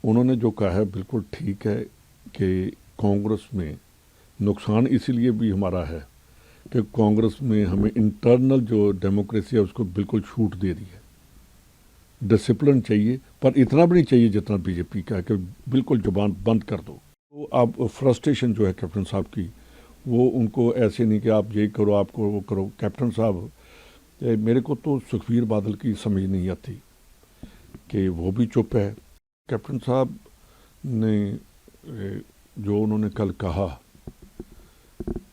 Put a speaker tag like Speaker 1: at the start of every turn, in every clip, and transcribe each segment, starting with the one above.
Speaker 1: उन्होंने जो कहा है बिल्कुल ठीक है कि कांग्रेस में नुकसान इसीलिए भी हमारा है कि कांग्रेस में हमें इंटरनल जो डेमोक्रेसी है उसको बिल्कुल छूट दे दी है। डिसिप्लिन चाहिए, पर इतना भी नहीं चाहिए जितना बीजेपी का है कि बिल्कुल जुबान बंद कर दो। तो अब फ्रस्ट्रेशन जो है कैप्टन साहब की, वो उनको ऐसे नहीं कि आप ये करो, आपको वो करो। कैप्टन साहब, मेरे को तो सुखबीर बादल की समझ नहीं आती कि वो भी चुप है। कैप्टन साहब ने जो उन्होंने कल कहा,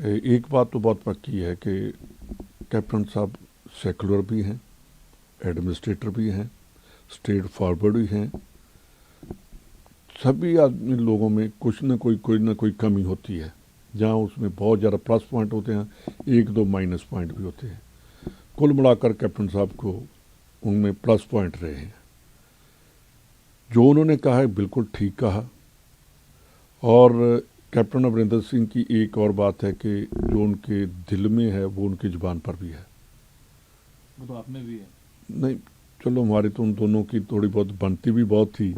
Speaker 1: एक बात तो बहुत पक्की है कि कैप्टन साहब सेकुलर भी हैं, एडमिनिस्ट्रेटर भी हैं, स्ट्रेट फॉरवर्ड भी हैं। सभी आदमी लोगों में कुछ न कोई कमी होती है। जहाँ उसमें बहुत ज़्यादा प्लस पॉइंट होते हैं, एक दो माइनस पॉइंट भी होते हैं। कुल मिलाकर कैप्टन साहब को उनमें प्लस पॉइंट रहे हैं। जो उन्होंने कहा है बिल्कुल ठीक कहा। और कैप्टन अमरिंदर सिंह की एक और बात है कि जो उनके दिल में है वो उनकी जुबान पर भी है।
Speaker 2: वो तो आप में भी है।
Speaker 1: नहीं, चलो हमारी तो उन दोनों की थोड़ी बहुत बनती भी बहुत थी।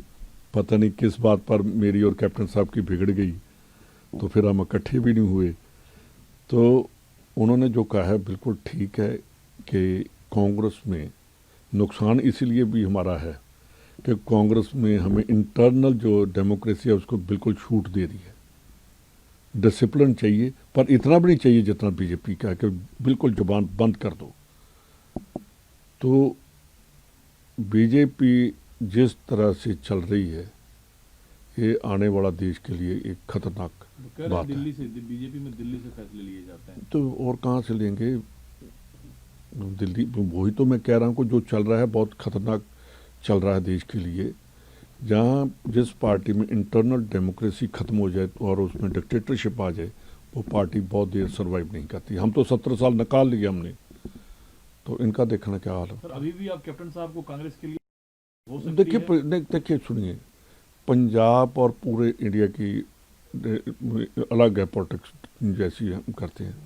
Speaker 1: पता नहीं किस बात पर मेरी और कैप्टन साहब की बिगड़ गई, तो फिर हम इकट्ठे भी नहीं हुए। तो उन्होंने जो कहा है बिल्कुल ठीक है कि कांग्रेस में नुकसान इसीलिए भी हमारा है कि कांग्रेस में हमें इंटरनल जो डेमोक्रेसी है उसको बिल्कुल छूट दे दी है। डिसिप्लिन चाहिए, पर इतना भी नहीं चाहिए जितना बीजेपी का है कि बिल्कुल जुबान बंद कर दो। तो बीजेपी जिस तरह से चल रही है, ये आने वाला देश के लिए एक खतरनाक बात है।
Speaker 2: दिल्ली से, बीजेपी में दिल्ली से फैसले लिए जाते हैं।
Speaker 1: तो और कहाँ से लेंगे? दिल्ली, वही तो मैं कह रहा हूँ कि जो चल रहा है बहुत खतरनाक चल रहा है देश के लिए। जहाँ जिस पार्टी में इंटरनल डेमोक्रेसी खत्म हो जाए और उसमें डिक्टेटरशिप आ जाए, वो पार्टी बहुत देर सर्वाइव नहीं करती। हम तो 17 साल निकाल लिए हमने, तो इनका देखना क्या हाल है।
Speaker 2: सर, अभी भी आप कैप्टन साहब को कांग्रेस के लिए हो सकती है?
Speaker 1: देखिए सुनिए, पंजाब और पूरे इंडिया की अलग है पॉलिटिक्स जैसी हम करते हैं।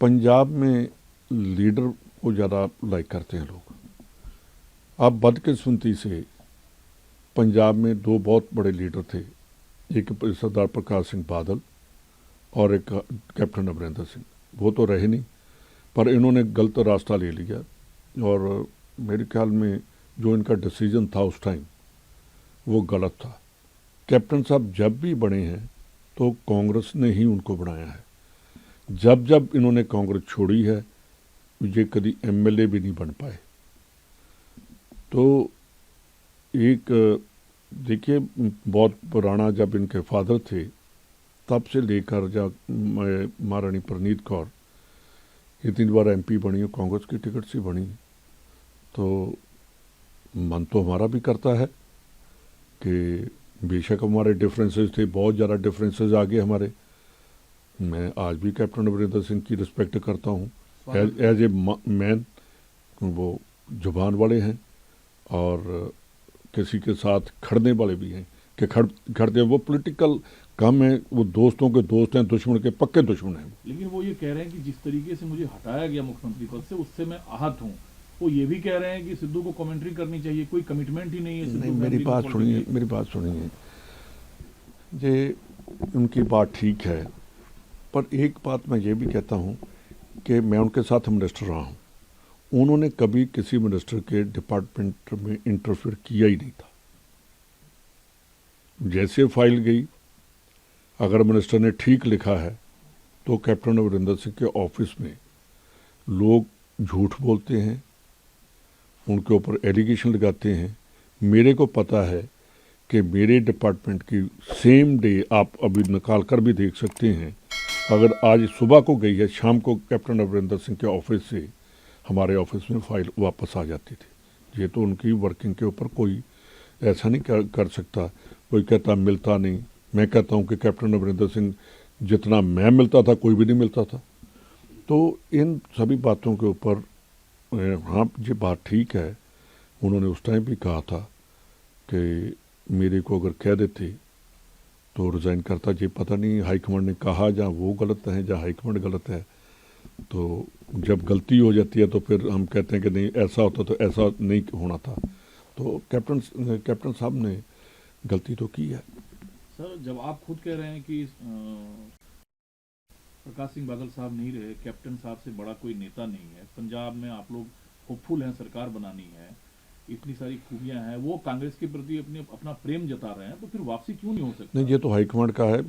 Speaker 1: पंजाब में लीडर को ज़्यादा लाइक करते हैं लोग। अब बदकिस्मती से पंजाब में दो बहुत बड़े लीडर थे, एक सरदार प्रकाश सिंह बादल और एक कैप्टन अमरिंदर सिंह। वो तो रहे नहीं, पर इन्होंने गलत रास्ता ले लिया। और मेरे ख्याल में जो इनका डिसीजन था उस टाइम वो गलत था। कैप्टन साहब जब भी बने हैं तो कांग्रेस ने ही उनको बनाया है। जब जब इन्होंने कांग्रेस छोड़ी है, ये कभी एमएलए भी नहीं बन पाए। तो एक देखिए, बहुत पुराना, जब इनके फादर थे तब से लेकर जब महारानी परनीत कौर ये 3 बार एमपी बनी और कांग्रेस की टिकट से बनी, तो मन तो हमारा भी करता है कि बेशक हमारे डिफरेंसेस थे, बहुत ज़्यादा डिफरेंसेस आगे हमारे। मैं आज भी कैप्टन अमरिंदर सिंह की रिस्पेक्ट करता हूँ एज ए मैन। वो जुबान वाले हैं और किसी के साथ खड़ने वाले भी हैं कि खड़ते। वो पॉलिटिकल कम है, वो दोस्तों के दोस्त हैं, दुश्मन के पक्के दुश्मन हैं।
Speaker 2: लेकिन वो ये कह रहे हैं कि जिस तरीके से मुझे हटाया गया मुख्यमंत्री पद से, उससे मैं आहत हूँ। वो ये भी कह रहे हैं कि सिद्धू को कमेंट्री करनी चाहिए, कोई कमिटमेंट ही नहीं है।
Speaker 1: नहीं, मेरी बात सुनिए, ये उनकी बात ठीक है, पर एक बात मैं ये भी कहता हूँ कि मैं उनके साथ मिनिस्टर रहा हूँ। उन्होंने कभी किसी मिनिस्टर के डिपार्टमेंट में इंटरफेयर किया ही नहीं था। जैसे फाइल गई, अगर मिनिस्टर ने ठीक लिखा है तो कैप्टन अमरिंदर सिंह के ऑफिस में लोग झूठ बोलते हैं, उनके ऊपर एलिगेशन लगाते हैं। मेरे को पता है कि मेरे डिपार्टमेंट की सेम डे, आप अभी निकाल कर भी देख सकते हैं, अगर आज सुबह को गई है, शाम को कैप्टन अमरिंदर सिंह के ऑफिस से हमारे ऑफिस में फाइल वापस आ जाती थी। ये तो उनकी वर्किंग के ऊपर कोई ऐसा नहीं कर सकता। कोई कहता मिलता नहीं, मैं कहता हूँ कि कैप्टन अमरिंदर सिंह जितना मैं मिलता था कोई भी नहीं मिलता था। तो इन सभी बातों के ऊपर हाँ, ये बात ठीक है। उन्होंने उस टाइम भी कहा था कि मेरे को अगर कह देते तो रिज़ाइन करता। ये पता नहीं हाईकमांड ने कहा, जहाँ वो गलत है जहाँ हाईकमांड गलत है। तो जब गलती हो जाती है तो फिर हम कहते हैं कि नहीं ऐसा होता तो ऐसा नहीं होना था। तो कैप्टन साहब ने गलती तो की है।
Speaker 2: सर जब आप खुद कह रहे हैं कि प्रकाश सिंह बादल साहब नहीं रहे, कैप्टन साहब से बड़ा कोई नेता नहीं है, पंजाब में आप लोग होपफुल हैं, सरकार बनानी है, इतनी सारी खूबियां हैं, वो कांग्रेस के प्रति अपना प्रेम जता रहे हैं, तो फिर वापसी क्यों नहीं हो सकती?
Speaker 1: नहीं, ये तो हाईकमांड का है।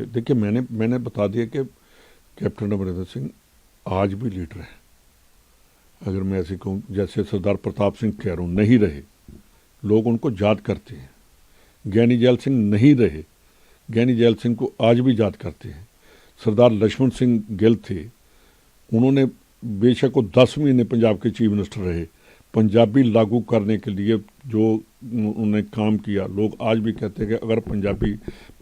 Speaker 1: देखिए, मैंने बता दिया कि कैप्टन अमरिंदर सिंह आज भी लीडर हैं। अगर मैं ऐसे कहूँ, जैसे सरदार प्रताप सिंह कह रहा हूँ, नहीं रहे, लोग उनको याद करते हैं। ज्ञानी जैल सिंह नहीं रहे, ज्ञानी जैल सिंह को आज भी याद करते हैं। सरदार लक्ष्मण सिंह गिल थे, उन्होंने बेशक वो 10 महीने पंजाब के चीफ मिनिस्टर रहे, पंजाबी लागू करने के लिए जो उन्होंने काम किया, लोग आज भी कहते हैं कि अगर पंजाबी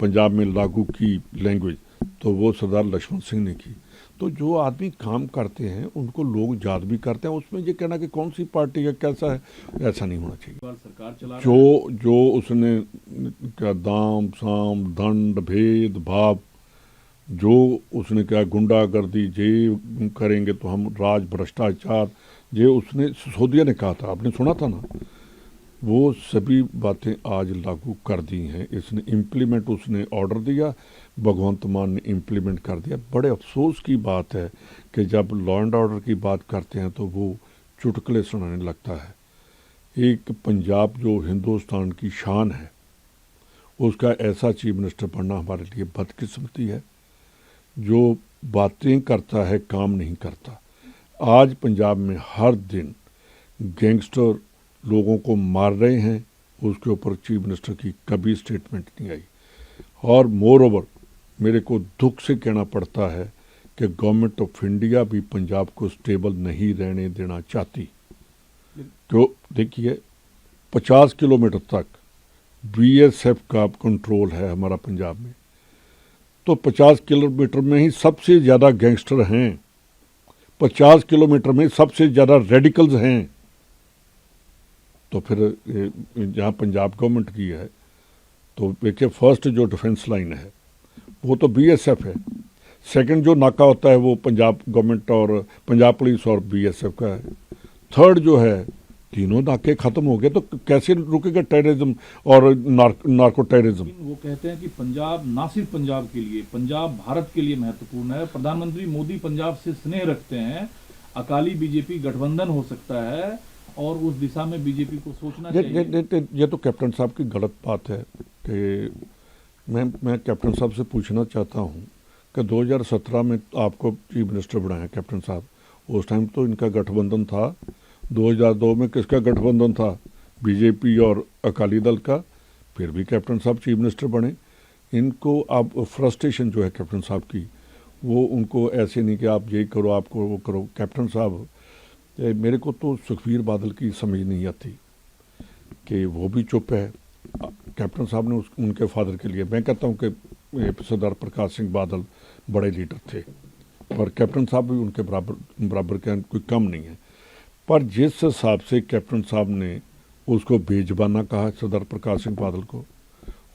Speaker 1: पंजाब में लागू की लैंग्वेज तो वो सरदार लक्ष्मण सिंह ने की। तो जो आदमी काम करते हैं उनको लोग याद भी करते हैं। उसमें ये कहना कि कौन सी पार्टी का कैसा है, ऐसा नहीं होना चाहिए।
Speaker 2: सरकार चला
Speaker 1: जो उसने क्या दाम साम दंड भेद भाव, जो उसने क्या गुंडागर्दी, ये करेंगे तो हम राज भ्रष्टाचार, ये उसने सिसोदिया ने कहा था, आपने सुना था ना, वो सभी बातें आज लागू कर दी हैं। इसने इम्प्लीमेंट, उसने ऑर्डर दिया, भगवंत मान ने इम्प्लीमेंट कर दिया। बड़े अफसोस की बात है कि जब लॉ एंड ऑर्डर की बात करते हैं तो वो चुटकुले सुनाने लगता है। एक पंजाब जो हिंदुस्तान की शान है, उसका ऐसा चीफ मिनिस्टर बनना हमारे लिए बदकिस्मती है। जो बातें करता है, काम नहीं करता। आज पंजाब में हर दिन गैंगस्टर लोगों को मार रहे हैं, उसके ऊपर चीफ मिनिस्टर की कभी स्टेटमेंट नहीं आई। और मोर ओवर मेरे को दुख से कहना पड़ता है कि गवर्नमेंट ऑफ इंडिया भी पंजाब को स्टेबल नहीं रहने देना चाहती। तो देखिए, 50 किलोमीटर तक बीएसएफ का कंट्रोल है हमारा पंजाब में, तो 50 किलोमीटर में ही सबसे ज़्यादा गैंगस्टर हैं, 50 किलोमीटर में सबसे ज़्यादा रेडिकल्स हैं। तो फिर जहाँ पंजाब गवर्नमेंट की है, तो देखिए, फर्स्ट जो डिफेंस लाइन है वो तो बीएसएफ है, सेकंड जो नाका होता है वो पंजाब गवर्नमेंट और पंजाब पुलिस और बीएसएफ का है, थर्ड जो है, तीनों नाके खत्म हो गए तो कैसे रुकेगा टेररिज्म और नार्को टेररिज्म?
Speaker 2: वो कहते हैं कि पंजाब ना सिर्फ पंजाब के लिए, पंजाब भारत के लिए महत्वपूर्ण है। प्रधानमंत्री मोदी पंजाब से स्नेह रखते हैं, अकाली बीजेपी गठबंधन हो सकता है और उस दिशा में बीजेपी को सोचना चाहिए।
Speaker 1: ये तो कैप्टन साहब की गलत बात है कि मैं कैप्टन साहब से पूछना चाहता हूँ कि 2017 में आपको चीफ मिनिस्टर बनाया कैप्टन साहब, उस टाइम तो इनका गठबंधन था। 2002 में किसका गठबंधन था? बीजेपी और अकाली दल का। फिर भी कैप्टन साहब चीफ मिनिस्टर बने। इनको अब फ्रस्ट्रेशन जो है कैप्टन साहब की, वो उनको ऐसे नहीं कि आप ये करो, आपको वो करो। कैप्टन साहब, मेरे को तो सुखबीर बादल की समझ नहीं आती कि वो भी चुप है। कैप्टन साहब ने उनके फादर के लिए, मैं कहता हूँ कि सरदार प्रकाश सिंह बादल बड़े लीडर थे, पर कैप्टन साहब भी उनके बराबर के कोई कम नहीं है। पर जिस हिसाब से कैप्टन साहब ने उसको बेजुबाना कहा, सरदार प्रकाश सिंह बादल को,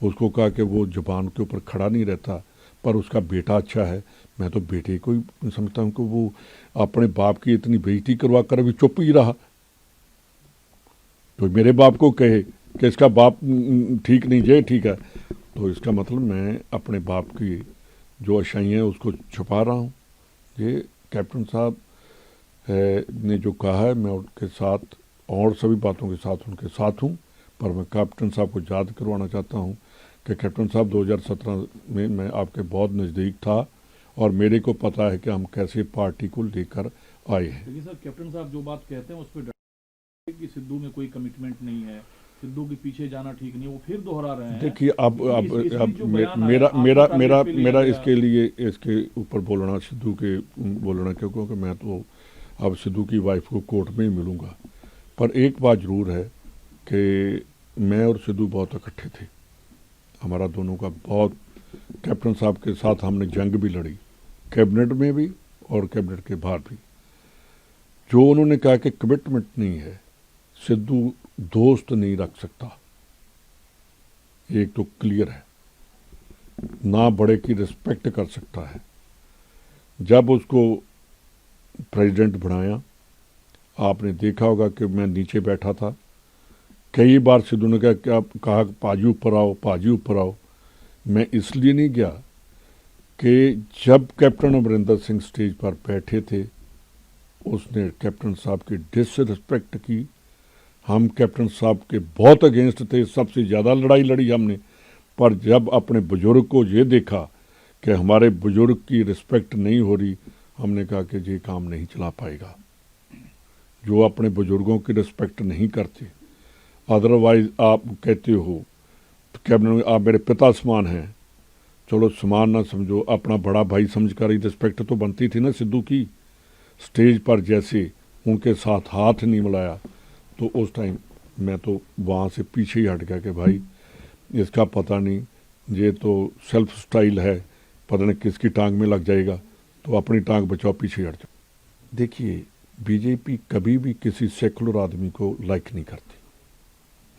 Speaker 1: उसको कहा कि वो जुबान के ऊपर खड़ा नहीं रहता, पर उसका बेटा अच्छा है। मैं तो बेटे को ही समझता हूँ कि वो अपने बाप की इतनी बेइज्जती करवा कर अभी चुप ही रहा। तो मेरे बाप को कहे कि इसका बाप ठीक नहीं, ये ठीक है, तो इसका मतलब मैं अपने बाप की जो अच्छाइयाँ हैं उसको छुपा रहा हूँ। ये कैप्टन साहब ने जो कहा है, मैं उनके साथ और सभी बातों के साथ उनके साथ हूँ, पर मैं कैप्टन साहब को याद करवाना चाहता हूँ कि कैप्टन साहब 2017 में मैं आपके बहुत नज़दीक था और मेरे को पता है कि हम कैसे पार्टी को लेकर आए हैं।
Speaker 2: लेकिन सर, कैप्टन साहब जो बात कहते हैं उस पर कि सिद्धू में कोई कमिटमेंट नहीं है, सिद्धू के पीछे जाना ठीक नहीं, वो फिर दोहरा रहे हैं।
Speaker 1: देखिए, अब मेरा इसके लिए इसके ऊपर बोलना, सिद्धू के बोलना, क्योंकि मैं तो अब सिद्धू की वाइफ को कोर्ट में ही मिलूँगा। पर एक बात ज़रूर है कि मैं और सिद्धू बहुत इकट्ठे थे, हमारा दोनों का बहुत, कैप्टन साहब के साथ हमने जंग भी लड़ी, कैबिनेट में भी और कैबिनेट के बाहर भी। जो उन्होंने कहा कि कमिटमेंट नहीं है, सिद्धू दोस्त नहीं रख सकता, एक तो क्लियर है, ना बड़े की रिस्पेक्ट कर सकता है। जब उसको प्रेसिडेंट बनाया, आपने देखा होगा कि मैं नीचे बैठा था, कई बार सिद्धू ने कहा पाजी ऊपर आओ, पाजी ऊपर आओ। मैं इसलिए नहीं गया कि जब कैप्टन अमरिंदर सिंह स्टेज पर बैठे थे उसने कैप्टन साहब की डिसरिस्पेक्ट की। हम कैप्टन साहब के बहुत अगेंस्ट थे, सबसे ज़्यादा लड़ाई लड़ी हमने। पर जब अपने बुजुर्ग को ये देखा कि हमारे बुजुर्ग की रिस्पेक्ट नहीं हो रही, हमने कहा कि ये काम नहीं चला पाएगा। जो अपने बुजुर्गों की रिस्पेक्ट नहीं करते, अदरवाइज आप कहते हो कैप्टन आप मेरे पिता समान हैं, चलो समान ना समझो, अपना बड़ा भाई समझकर ही रिस्पेक्ट तो बनती थी ना सिद्धू की। स्टेज पर जैसे उनके साथ हाथ नहीं मिलाया तो उस टाइम मैं तो वहाँ से पीछे ही हट गया कि भाई इसका पता नहीं, ये तो सेल्फ स्टाइल है, पता नहीं किसकी टांग में लग जाएगा, तो अपनी टांग बचाओ, पीछे हट जाओ। देखिए बीजेपी कभी भी किसी सेकुलर आदमी को लाइक नहीं करती।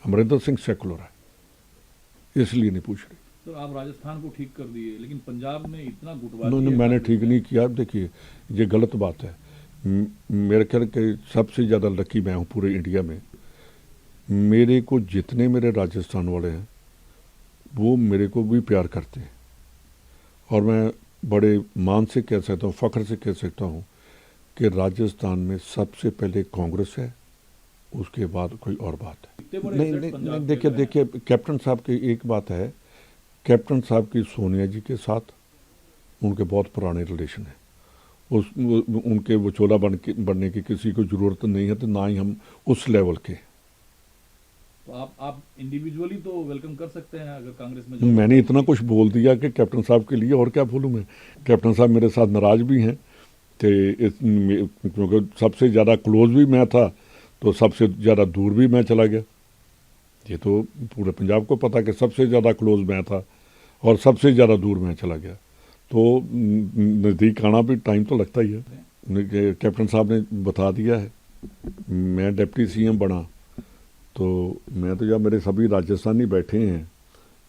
Speaker 1: अमरिंदर सिंह सेकुलर है, इसलिए नहीं पूछ रही।
Speaker 2: सर आप राजस्थान को ठीक कर दिए, लेकिन पंजाब में इतना गुटबाजी
Speaker 1: नहीं, मैंने ठीक नहीं किया। देखिए ये गलत बात है। मेरे ख्याल के सबसे ज़्यादा लकी मैं हूँ पूरे इंडिया में। मेरे को जितने मेरे राजस्थान वाले हैं वो मेरे को भी प्यार करते हैं, और मैं बड़े मान से कह सकता हूँ, फ़ख्र से कह सकता हूँ कि राजस्थान में सबसे पहले कांग्रेस है, उसके बाद कोई और बात है। नहीं, देखिए कैप्टन साहब की एक बात है, कैप्टन साहब की सोनिया जी के साथ उनके बहुत पुराने रिलेशन है। उनके विचोला बनने की किसी को ज़रूरत नहीं है, तो ना ही हम उस लेवल के।
Speaker 2: तो आप इंडिविजुअली तो वेलकम कर सकते हैं अगर कांग्रेस में।
Speaker 1: मैंने इतना कुछ बोल दिया कि कैप्टन साहब के लिए, और क्या बोलूँ मैं। कैप्टन साहब मेरे साथ नाराज़ भी हैं क्योंकि सबसे ज़्यादा क्लोज भी मैं था, तो सबसे ज़्यादा दूर भी मैं चला गया। ये तो पूरे पंजाब को पता कि सबसे ज़्यादा क्लोज मैं था और सबसे ज़्यादा दूर मैं चला गया, तो नज़दीक आना भी टाइम तो लगता ही है। कैप्टन साहब ने बता दिया है, मैं डिप्टी सीएम बना तो मैं तो, जब मेरे सभी राजस्थानी बैठे हैं,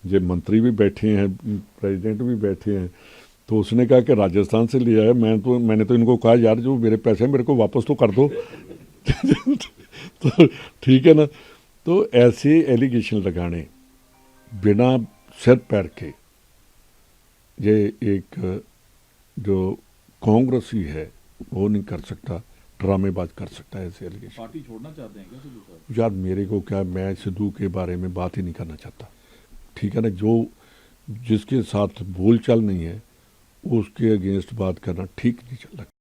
Speaker 1: ये मंत्री भी बैठे हैं, प्रेसिडेंट भी बैठे हैं, तो उसने कहा कि राजस्थान से ले आया। मैंने तो इनको कहा यार जो मेरे पैसे मेरे को वापस तो कर दो। तो ठीक है ना। तो ऐसे एलिगेशन लगाने बिना सिर पैर के, ये एक जो कांग्रेसी है वो नहीं कर सकता, ड्रामेबाज कर सकता है ऐसे एलिगेशन।
Speaker 2: पार्टी छोड़ना चाहते हैं क्या सिद्धू साहब?
Speaker 1: यार मेरे को क्या, मैं सिद्धू के बारे में बात ही नहीं करना चाहता, ठीक है ना। जो जिसके साथ बोलचाल नहीं है उसके अगेंस्ट बात करना ठीक नहीं लगता।